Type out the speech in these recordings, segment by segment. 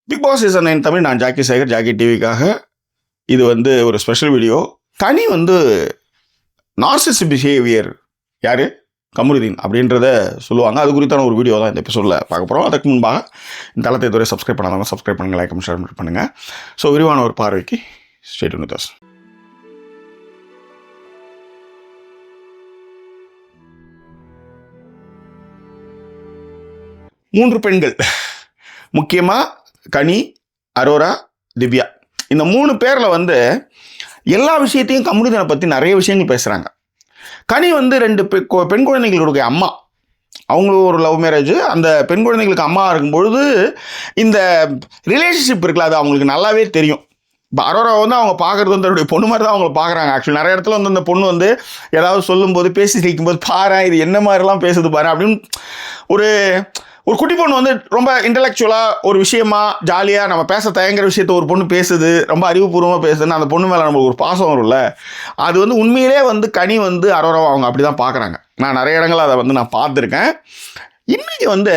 Big Boss season 9 Tamil. நான் Jackie Sekar, Jackie டிவிக்காக. இது வந்து ஒரு ஸ்பெஷல் வீடியோ. கனி வந்து நார்சிஸ்ட் பிஹேவியர் யார், கமருதீன் அப்படின்றத சொல்லுவாங்க. அது குறித்தான ஒரு வீடியோ தான் இந்த எபிசோடில் பார்க்க போகிறோம். அதுக்கு முன்பாக இந்த தளத்தை இதுவரை சப்ஸ்கிரைப் பண்ணாதவங்க சப்ஸ்கிரைப் பண்ணுங்கள், லைக் ஷேர் பண்ணுங்கள். ஸோ விரிவான ஒரு பார்வைக்கு ஸ்டேட் வித் அஸ். 3 பெண்கள், முக்கியமாக கனி, அரோரா, திவ்யா, இந்த 3 பேரில் வந்து எல்லா விஷயத்தையும் கமருதீனை பற்றி நிறைய விஷயங்கள் பேசுகிறாங்க. கனி வந்து 2 பெண் குழந்தைகளுடைய அம்மா. அவங்களும் ஒரு லவ் மேரேஜ். அந்த பெண் குழந்தைகளுக்கு அம்மா இருக்கும்பொழுது இந்த ரிலேஷன்ஷிப் இருக்குல்ல, அது அவங்களுக்கு நல்லாவே தெரியும். இப்போ அரோரா வந்து அவங்க பார்க்குறது வந்து தன்னுடைய பொண்ணு மாதிரி தான் அவங்களை பார்க்குறாங்க. ஆக்சுவலி நிறைய இடத்துல வந்து அந்த பொண்ணு வந்து ஏதாவது சொல்லும்போது பேசி சிரிக்கும்போது பாரு இது என்ன மாதிரிலாம் பேசுது பாரு அப்படின்னு ஒரு குட்டி பொண்ணு வந்து ரொம்ப இன்டலெக்சுவலாக ஒரு விஷயமா ஜாலியாக நம்ம பேச தயங்குற விஷயத்த ஒரு பொண்ணு பேசுது, ரொம்ப அறிவுபூர்வமாக பேசுதுன்னு அந்த பொண்ணு மேலே நம்மளுக்கு ஒரு பாசம் வரும்ல. அது வந்து உண்மையிலே வந்து கனி வந்து அரோராவை அவங்க அப்படி தான் பார்க்குறாங்க. நான் நிறைய இடங்கள் அதை வந்து நான் பார்த்துருக்கேன். இன்னைக்கு வந்து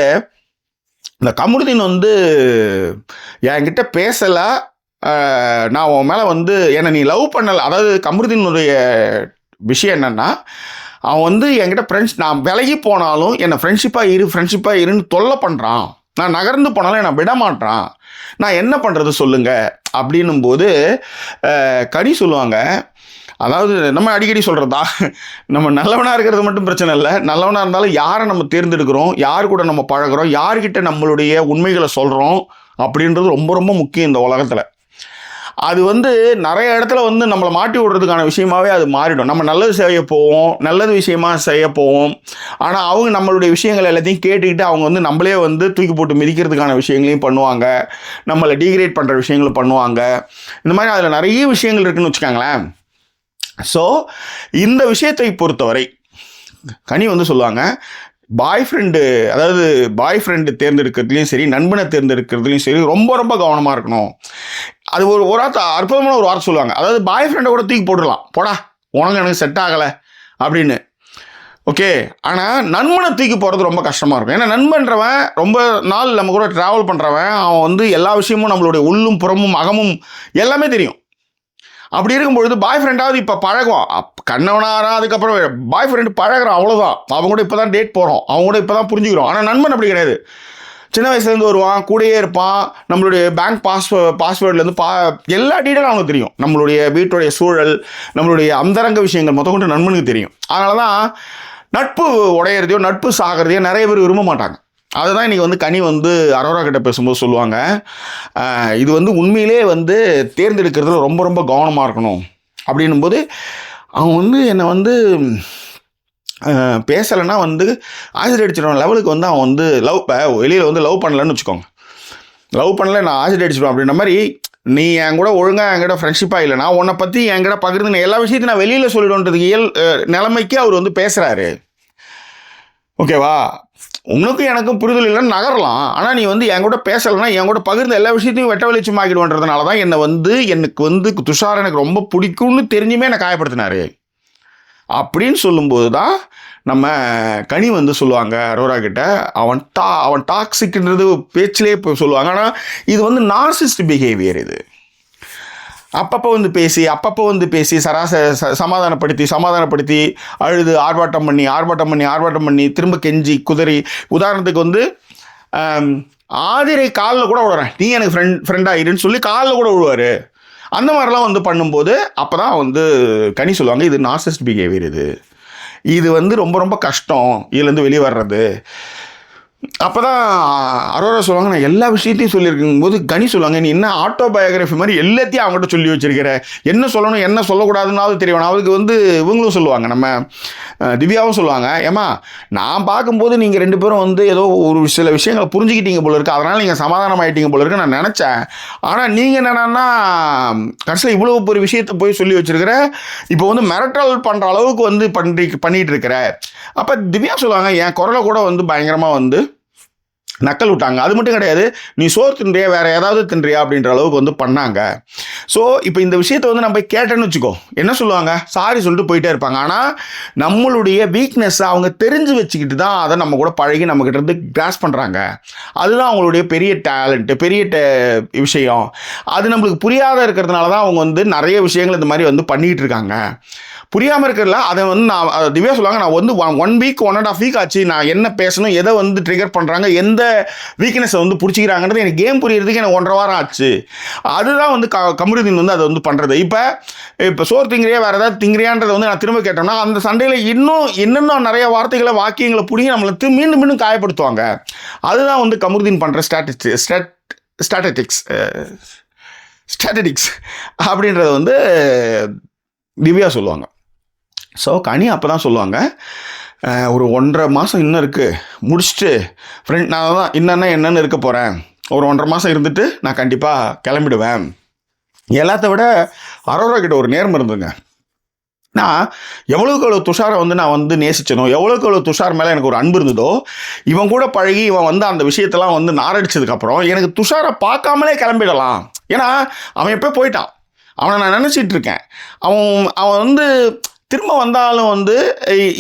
இந்த கமருதீன் வந்து என்கிட்ட பேசலை, நான் உன் மேலே வந்து என்னை நீ லவ் பண்ணலை. அதாவது கமருதீனுடைய விஷயம் என்னென்னா, அவன் வந்து என்கிட்ட நான் விலகி போனாலும் என்னை ஃப்ரெண்ட்ஷிப்பாக இருன்னு தொல்லை பண்ணுறான். நான் நகர்ந்து போனாலும் என்னை விட மாட்டான். நான் என்ன பண்ணுறது சொல்லுங்க அப்படின்னும் போது கனி சொல்லுவாங்க, அதாவது நம்ம அடிக்கடி சொல்கிறதா, நம்ம நல்லவனாக இருக்கிறது மட்டும் பிரச்சனை இல்லை, நல்லவனாக இருந்தாலும் யாரை நம்ம தேர்ந்தெடுக்கிறோம், யார் கூட நம்ம பழகிறோம், யார்கிட்ட நம்மளுடைய உண்மைகளை சொல்கிறோம் அப்படின்றது ரொம்ப ரொம்ப முக்கியம் இந்த உலகத்தில். அது வந்து நிறைய இடத்துல வந்து நம்மளை மாட்டி விடுறதுக்கான விஷயமாகவே அது மாறிடும். நம்ம நல்லது செய்ய போவோம், நல்லது விஷயமா செய்ய போவோம். ஆனால் அவங்க நம்மளுடைய விஷயங்கள் எல்லாத்தையும் கேட்டுக்கிட்டு அவங்க வந்து நம்மளே வந்து தூக்கி போட்டு மிதிக்கிறதுக்கான விஷயங்களையும் பண்ணுவாங்க, நம்மளை டீக்ரேட் பண்ணுற விஷயங்களும் பண்ணுவாங்க. இந்த மாதிரி அதில் நிறைய விஷயங்கள் இருக்குதுன்னு வச்சுக்காங்களேன். ஸோ இந்த விஷயத்தை பொறுத்தவரை கனி வந்து சொல்லுவாங்க, பாய் ஃப்ரெண்டு தேர்ந்தெடுக்கிறதுலையும் சரி, நண்பனை தேர்ந்தெடுக்கிறதுலையும் சரி ரொம்ப ரொம்ப கவனமாக இருக்கணும். அது ஒரு அற்புதமான ஒரு வார்த்தை சொல்லுவாங்க. அதாவது பாய் ஃப்ரெண்டை கூட தூக்கி போட்டுடலாம், போடா உனக்கு எனக்கு செட் ஆகலை அப்படின்னு. ஓகே, ஆனால் நண்பனை தூக்கி போகிறது ரொம்ப கஷ்டமாக இருக்கும். ஏன்னா நண்பன்றவன் ரொம்ப நாள் நம்ம கூட ட்ராவல் பண்ணுறவன், அவன் வந்து எல்லா விஷயமும் நம்மளுடைய உள்ளும் புறமும் அகமும் எல்லாமே தெரியும். அப்படி இருக்கும்பொழுது பாய் ஃப்ரெண்டாவது இப்போ பழகுவான், கண்ணவனாரா அதுக்கப்புறம் பாய் ஃப்ரெண்டு பழகிறான், அவ்வளோதான். அவங்க கூட இப்போ தான் டேட் போகிறோம், அவங்க கூட இப்போ தான் புரிஞ்சுக்கிறோம். ஆனால் நண்பன் அப்படி கிடையாது. சின்ன வயசுலேருந்து வருவான், கூடயே இருப்பான், நம்மளுடைய பேங்க் பாஸ்வேர்ட்லேருந்து எல்லா டீட்டெயிலும் அவனுக்கு தெரியும். நம்மளுடைய வீட்டுடைய சூழல், நம்மளுடைய அந்தரங்க விஷயங்கள் மொத்தம் கொண்டு நண்பனுக்கு தெரியும். அதனால தான் நட்பு உடையிறதையோ நட்பு சாகிறதையோ நிறைய பேர் விரும்ப மாட்டாங்க. அதுதான் இன்றைக்கி வந்து கனி வந்து அரோரா கிட்ட பேசும்போது சொல்லுவாங்க, இது வந்து உண்மையிலே வந்து தேர்ந்தெடுக்கிறதுல ரொம்ப ரொம்ப கவனமாக இருக்கணும் அப்படின்னும் போது, அவன் வந்து என்னை வந்து பேசலைன்னா வந்து ஆசிட் அடிச்சிடுவான் லெவலுக்கு வந்து அவன் வந்து வெளியில் வந்து லவ் பண்ணலன்னு வச்சுக்கோங்க. லவ் பண்ணல நான் ஆசிட் அடிச்சிடுவான் அப்படின்ற மாதிரி, நீ என் கூட ஒழுங்காக என்கிட்ட ஃப்ரெண்ட்ஷிப்பாக இல்லைனா உன்னை பற்றி என்கிட்ட பகிர்ந்து நான் எல்லா விஷயத்தையும் நான் வெளியில் சொல்லிடுன்றதுக்கு நிலைமைக்கு அவர் வந்து பேசுகிறாரு. ஓகேவா, உனக்கும் எனக்கும் புரிதல் இல்லைன்னு நகரலாம். ஆனால் நீ வந்து என் கூட பேசலைன்னா என் கூட பகிர்ந்த எல்லா விஷயத்தையும் வெட்ட வெளிச்சமாக்கிடுவன்றதுனால தான் எனக்கு வந்து துஷார் எனக்கு ரொம்ப பிடிக்கும்னு தெரிஞ்சுமே என்னை காயப்படுத்தினாரு அப்படின்னு சொல்லும்போது தான் நம்ம கனி வந்து சொல்லுவாங்க அரோரா கிட்ட, அவன் டாக்ஸிக்ன்றது பேச்சிலே சொல்லுவாங்க. ஆனால் இது வந்து நார்சிஸ்ட் பிஹேவியர். இது அப்பப்போ வந்து பேசி சமாதானப்படுத்தி அழுது ஆர்ப்பாட்டம் பண்ணி திரும்ப கெஞ்சி குதறி. உதாரணத்துக்கு வந்து ஆதிரை காலில் கூட விடுறேன், நீ எனக்கு ஃப்ரெண்டாக இருன்னு சொல்லி காலில் கூட விடுவார். அந்த மாதிரிலாம் வந்து பண்ணும்போது அப்போ தான் வந்து கனி சொல்லுவாங்க, இது நார்சிஸ்ட் பிஹேவியர். இது வந்து ரொம்ப ரொம்ப கஷ்டம் இதுலேருந்து வெளியே வர்றது. அப்போ தான் அரோரா சொல்லுவாங்க, நான் எல்லா விஷயத்தையும் சொல்லியிருக்கும் போது கனி சொல்லுவாங்க, நீ என்ன ஆட்டோபயோகிராஃபி மாதிரி எல்லாத்தையும் அவங்ககிட்ட சொல்லி வச்சிருக்கிற, என்ன சொல்லணும் என்ன சொல்லக்கூடாதுன்னாவது தெரியணும். அதுக்கு வந்து இவங்களும் சொல்லுவாங்க, நம்ம திவ்யாவும் சொல்லுவாங்க, ஏமா நான் பார்க்கும்போது நீங்கள் 2 பேரும் வந்து ஏதோ ஒரு சில விஷயங்களை புரிஞ்சுக்கிட்டீங்க போல இருக்குது, அதனால் நீங்கள் சமாதானம் ஆகிட்டீங்க போல இருக்குது நான் நினச்சேன். ஆனால் நீங்கள் என்னென்னா கடைசியில் இவ்வளோ ஒரு விஷயத்தை போய் சொல்லி வச்சிருக்கிற, இப்போ வந்து மிரட்டல் பண்ணுற அளவுக்கு வந்து பண்ணிகிட்டு இருக்கிற. அப்போ திவ்யா சொல்லுவாங்க, என் குரலை கூட வந்து பயங்கரமாக வந்து நக்கல் விட்டாங்க. அது மட்டும் கிடையாது, நீ சோறு தின்றியா வேற ஏதாவது தின்றியா அப்படின்ற அளவுக்கு வந்து பண்ணாங்க. ஸோ இப்போ இந்த விஷயத்தை வந்து நம்ம கேட்டேன்னு வச்சுக்கோ, என்ன சொல்லுவாங்க, சாரி சொல்லிட்டு போயிட்டே இருப்பாங்க. ஆனால் நம்மளுடைய வீக்னஸ் அவங்க தெரிஞ்சு வச்சுக்கிட்டு தான் அதை நம்ம கூட பழகி நம்மக்கிட்ட இருந்து கிராஸ் பண்ணுறாங்க. அதுதான் அவங்களுடைய பெரிய டேலண்ட்டு, பெரிய விஷயம். அது நம்மளுக்கு புரியாத இருக்கிறதுனால தான் அவங்க வந்து நிறைய விஷயங்கள் இந்த மாதிரி வந்து பண்ணிக்கிட்டு இருக்காங்க. புரியாமல் இருக்கிறதுல அதை வந்து நான் திவ்யா சொல்லுவாங்க, நான் வந்து 1 வீக் 1.5 வீக் ஆச்சு நான் என்ன பேசணும், எதை வந்து ட்ரிகர் பண்ணுறாங்க, எந்த வீக்னஸை வந்து பிடிச்சிக்கிறாங்கன்றது எனக்கு கேம் புரியறதுக்கு எனக்கு 1.5 வாரம் ஆச்சு. அதுதான் வந்து கமருதீன் வந்து அதை வந்து பண்ணுறது. இப்போ சோறு திங்கிறியா வேறு ஏதாவது திங்கிறியான்றதை வந்து நான் திரும்ப கேட்டோம்னா அந்த சண்டையில் இன்னும் நிறைய வார்த்தைகளை வாக்கியங்களை பிடிங்கி நம்மளை மீண்டும் மீண்டும் காயப்படுத்துவாங்க. அதுதான் வந்து கமருதீன் பண்ணுற ஸ்ட்ராட்டடிக்ஸ் அப்படின்றத வந்து திவ்யா சொல்லுவாங்க. ஸோ கனி அப்போ தான் சொல்லுவாங்க, ஒரு 1.5 மாதம் இன்னும் இருக்குது, முடிச்சுட்டு ஃப்ரெண்ட் நான் தான் என்னென்னு இருக்க போகிறேன், ஒரு 1.5 மாதம் இருந்துட்டு நான் கண்டிப்பாக கிளம்பிடுவேன். எல்லாத்த விட அரோரா கிட்ட ஒரு நேர்மை இருந்துங்க. நான் எவ்வளோக்கு எவ்வளோ துஷாரை வந்து நான் வந்து நேசிச்சனோ, எவ்வளோக்கு எவ்வளோ துஷார் மேலே எனக்கு ஒரு அன்பு இருந்ததோ, இவன் கூட பழகி இவன் வந்து அந்த விஷயத்தெல்லாம் வந்து நாரடிச்சதுக்கப்புறம் எனக்கு துஷாரை பார்க்காமலே கிளம்பிடலாம். ஏன்னா அவன் எப்போ போயிட்டான், அவனை நான் நினச்சிட்டு இருக்கேன். அவன் வந்து திரும்ப வந்தாலும் வந்து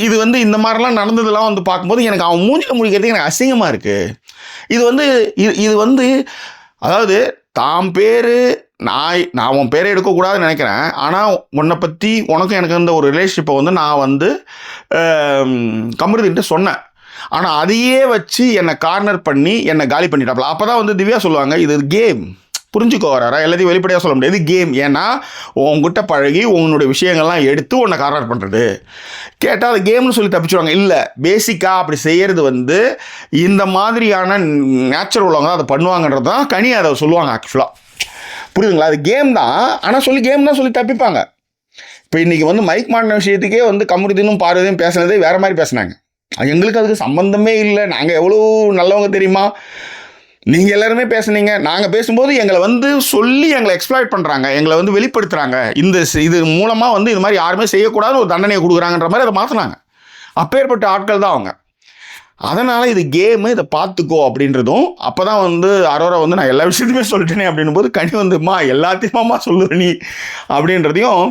இது வந்து இந்த மாதிரிலாம் நடந்ததெல்லாம் வந்து பார்க்கும்போது எனக்கு அவன் மூஞ்சில் முடிக்கிறதுக்கு எனக்கு அசிங்கமாக இருக்குது. இது வந்து அதாவது தாம் பேர் நான் உன் பேரை எடுக்கக்கூடாதுன்னு நினைக்கிறேன். ஆனால் உன்னை பற்றி உனக்கும் எனக்கு இருந்த ஒரு ரிலேஷன்ஷிப்பை வந்து நான் வந்து கமருதீன்ட்டு சொன்னேன். ஆனால் அதையே வச்சு என்னை கார்னர் பண்ணி என்னை காலி பண்ணிட்டாப்ல. அப்போ தான் வந்து திவ்யா சொல்லுவாங்க, இது கேம், புரிஞ்சுக்கோ வராரா, எல்லாத்தையும் வெளிப்படையாக சொல்ல முடியாது, கேம். ஏன்னா உங்ககிட்ட பழகி உன்னுடைய விஷயங்கள்லாம் எடுத்து உன்னை கார்னர் பண்ணுறது கேட்டால் அது கேம்னு சொல்லி தப்பிச்சுவாங்க. இல்லை, பேசிக்காக அப்படி செய்கிறது வந்து இந்த மாதிரியான நேச்சுரல் உள்ளவங்க தான் அதை பண்ணுவாங்கன்றது தான் கனி அதை சொல்லுவாங்க. ஆக்சுவலாக புரியுதுங்களா, அது கேம் தான், ஆனால் கேம் தான் சொல்லி தப்பிப்பாங்க. இப்போ இன்றைக்கி வந்து மைக் மாட்டின விஷயத்துக்கே வந்து கமருதீனும் பார்வதியும் பேசுனதே வேறு மாதிரி பேசினாங்க. எங்களுக்கு அதுக்கு சம்மந்தமே இல்லை, நாங்கள் எவ்வளோ நல்லவங்க தெரியுமா, நீங்கள் எல்லாருமே பேசுனீங்க, நாங்கள் பேசும்போது எங்களை வந்து சொல்லி எங்களை எக்ஸ்ப்ளாய்ட் பண்ணுறாங்க, எங்களை வந்து வெளிப்படுத்துகிறாங்க, இது மூலமாக வந்து இது மாதிரி யாருமே செய்யக்கூடாதுன்னு ஒரு தண்டனையை கொடுக்குறாங்கன்ற மாதிரி அதை மாற்றினாங்க. அப்பேற்பட்ட ஆட்கள் தான் அவங்க. அதனால் இது கேமு, இதை பார்த்துக்கோ அப்படின்றதும். அப்போ தான் வந்து அரோரா வந்து நான் எல்லா விஷயத்தையுமே சொல்லிட்டேனே அப்படின்னும் போது கனி வந்துமா எல்லாத்தையுமாம்மா சொல்லுற நீ அப்படின்றதையும்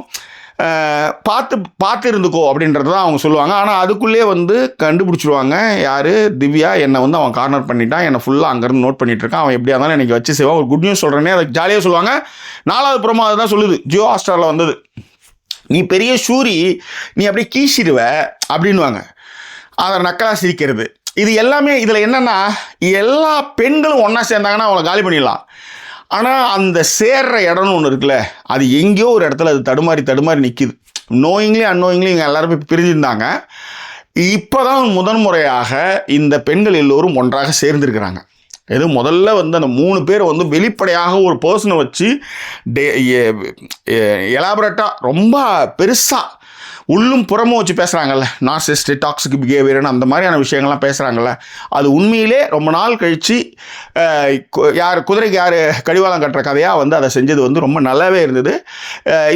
பார்த்து இருந்துக்கோ அப்படின்றது தான் அவங்க சொல்லுவாங்க. ஆனால் அதுக்குள்ளேயே வந்து கண்டுபிடிச்சிடுவாங்க யார், திவ்யா என்னை வந்து அவன் கார்னர் பண்ணிட்டான், என்னை ஃபுல்லாக அங்கேருந்து நோட் பண்ணிகிட்டு இருக்கான், அவன் எப்படியா இருந்தாலும் எனக்கு வச்சு செய்வான், ஒரு குட் நியூஸ் சொல்கிறேனே அதை ஜாலியாக சொல்லுவாங்க. 4வது ப்ரோமோ அதுதான் சொல்லுது, ஜியோ ஹாட்ஸ்டாரில் வந்தது, நீ பெரிய ஷூரி, நீ அப்படியே கீசிடுவ அப்படின்வாங்க. அதை நக்கலாக சிரிக்கிறது. இது எல்லாமே இதில் என்னென்னா, எல்லா பெண்களும் ஒன்றா சேர்ந்தாங்கன்னா அவங்கள காலி பண்ணிடலாம். ஆனால் அந்த சேர்ற இடம்னு ஒன்று இருக்குல்ல, அது எங்கேயோ ஒரு இடத்துல அது தடுமாறி நிற்கிது. நோயிங்லி அன்னோயிங்லி இவங்க எல்லாருமே பிரிஞ்சிருந்தாங்க. இப்போ தான் முதன்முறையாக இந்த பெண்கள் எல்லோரும் ஒன்றாக சேர்ந்துருக்கிறாங்க. முதல்ல வந்து அந்த 3 பேர் வந்து வெளிப்படையாக ஒரு பர்சனை வச்சு எலாபரேட்டாக ரொம்ப பெருசாக உள்ளும் புறமும் வச்சு பேசுகிறாங்கல்ல, நார்சிஸ்ட், டாக்ஸிக் பிஹேவியர்னு அந்த மாதிரியான விஷயங்கள்லாம் பேசுகிறாங்கல்ல, அது உண்மையிலே ரொம்ப நாள் கழித்து குதிரைக்கு யார் கடிவாளம் கட்டுற கதையாக வந்து அதை செஞ்சது வந்து ரொம்ப நல்லாவே இருந்தது.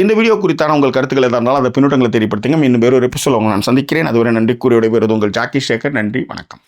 இந்த வீடியோ குறித்தான உங்கள் கருத்துக்கள் எதாக இருந்தாலும் அந்த பின்னூட்டங்களை தெரியப்படுத்துங்க. இன்னும் வேறு ஒரு எபிசோட் உங்களை நான் சந்திக்கிறேன். அதுவரை நன்றி கூறியோட வருது உங்கள் ஜாக்கி சேகர். நன்றி, வணக்கம்.